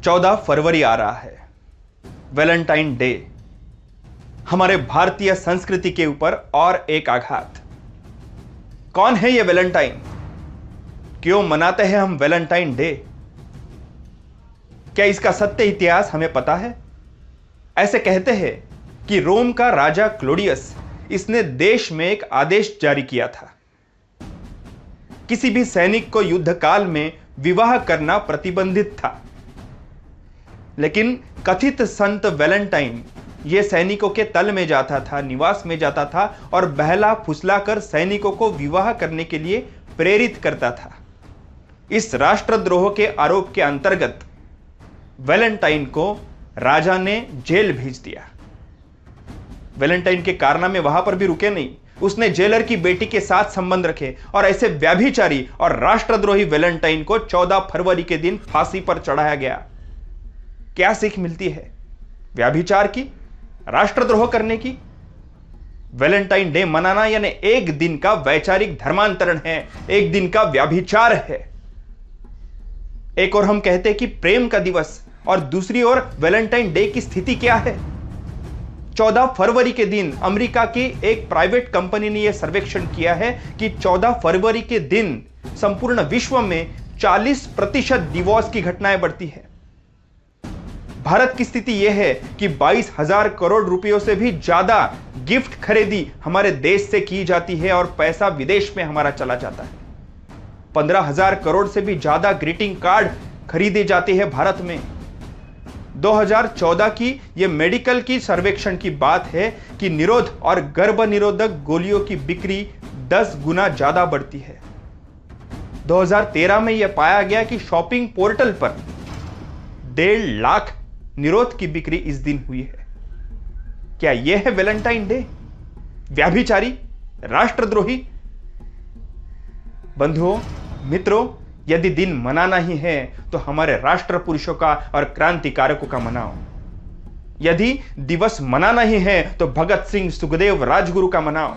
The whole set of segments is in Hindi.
14 फरवरी आ रहा है, वैलेंटाइन डे। हमारे भारतीय संस्कृति के ऊपर और एक आघात। कौन है ये वैलेंटाइन? क्यों मनाते हैं हम वैलेंटाइन डे? क्या इसका सत्य इतिहास हमें पता है? ऐसे कहते हैं कि रोम का राजा क्लोडियस, इसने देश में एक आदेश जारी किया था। किसी भी सैनिक को युद्ध काल में विवाह करना प्रतिबंधित था। लेकिन कथित संत वैलेंटाइन ये सैनिकों के तल में जाता था, निवास में जाता था और बहला फुसलाकर सैनिकों को विवाह करने के लिए प्रेरित करता था। इस राष्ट्रद्रोह के आरोप के अंतर्गत वैलेंटाइन को राजा ने जेल भेज दिया। वैलेंटाइन के कारनामे वहां पर भी रुके नहीं। उसने जेलर की बेटी के साथ संबंध रखे और ऐसे व्यभिचारी और राष्ट्रद्रोही वैलेंटाइन को 14 फरवरी के दिन फांसी पर चढ़ाया गया। क्या सीख मिलती है? व्यभिचार की, राष्ट्रद्रोह करने की? वैलेंटाइन डे मनाना यानी एक दिन का वैचारिक धर्मांतरण है, एक दिन का व्यभिचार है। एक और हम कहते हैं कि प्रेम का दिवस, और दूसरी ओर वैलेंटाइन डे की स्थिति क्या है? 14 फरवरी के दिन अमेरिका की एक प्राइवेट कंपनी ने यह सर्वेक्षण किया है कि 14 फरवरी के दिन संपूर्ण विश्व में 40% डिवोर्स की घटनाएं बढ़ती है। भारत की स्थिति यह है कि 22,000 करोड़ रुपयों से भी ज्यादा गिफ्ट खरीदी हमारे देश से की जाती है और पैसा विदेश में हमारा चला जाता है। 15,000 करोड़ से भी ज्यादा ग्रीटिंग कार्ड खरीदे जाते हैं भारत में। 2014 की यह मेडिकल की सर्वेक्षण की बात है कि निरोध और गर्भ निरोधक गोलियों की बिक्री 10 गुना ज्यादा बढ़ती है। 2013 में यह पाया गया कि शॉपिंग पोर्टल पर 1.5 लाख निरोध की बिक्री इस दिन हुई है। क्या यह है वैलेंटाइन डे? व्यभिचारी, राष्ट्रद्रोही? बंधुओं, मित्रों, यदि दिन मनाना ही है तो हमारे राष्ट्र पुरुषों का और क्रांतिकारकों का मनाओ। यदि दिवस मनाना ही है तो भगत सिंह, सुखदेव, राजगुरु का मनाओ।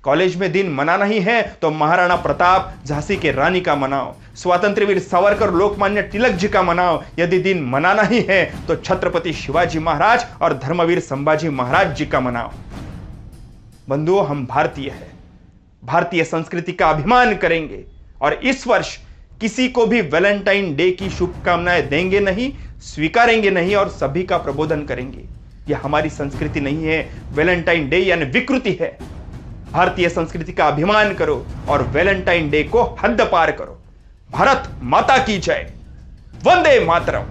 कॉलेज में दिन मनाना ही है तो महाराणा प्रताप, झांसी के रानी का मनाओ। स्वतंत्र वीर सावरकर, लोकमान्य तिलक जी का मनाओ। यदि दिन मनाना ही है तो छत्रपति शिवाजी महाराज और धर्मवीर संभाजी महाराज जी का मनाओ। बंधुओं, हम भारतीय हैं, भारतीय संस्कृति का अभिमान करेंगे और इस वर्ष किसी को भी वैलेंटाइन डे की शुभकामनाएं देंगे नहीं, स्वीकारेंगे नहीं और सभी का प्रबोधन करेंगे। यह हमारी संस्कृति नहीं है। वैलेंटाइन डे यानी विकृति है। भारतीय संस्कृति का अभिमान करो और वैलेंटाइन डे को हद पार करो। भारत माता की जय। वंदे मातरम।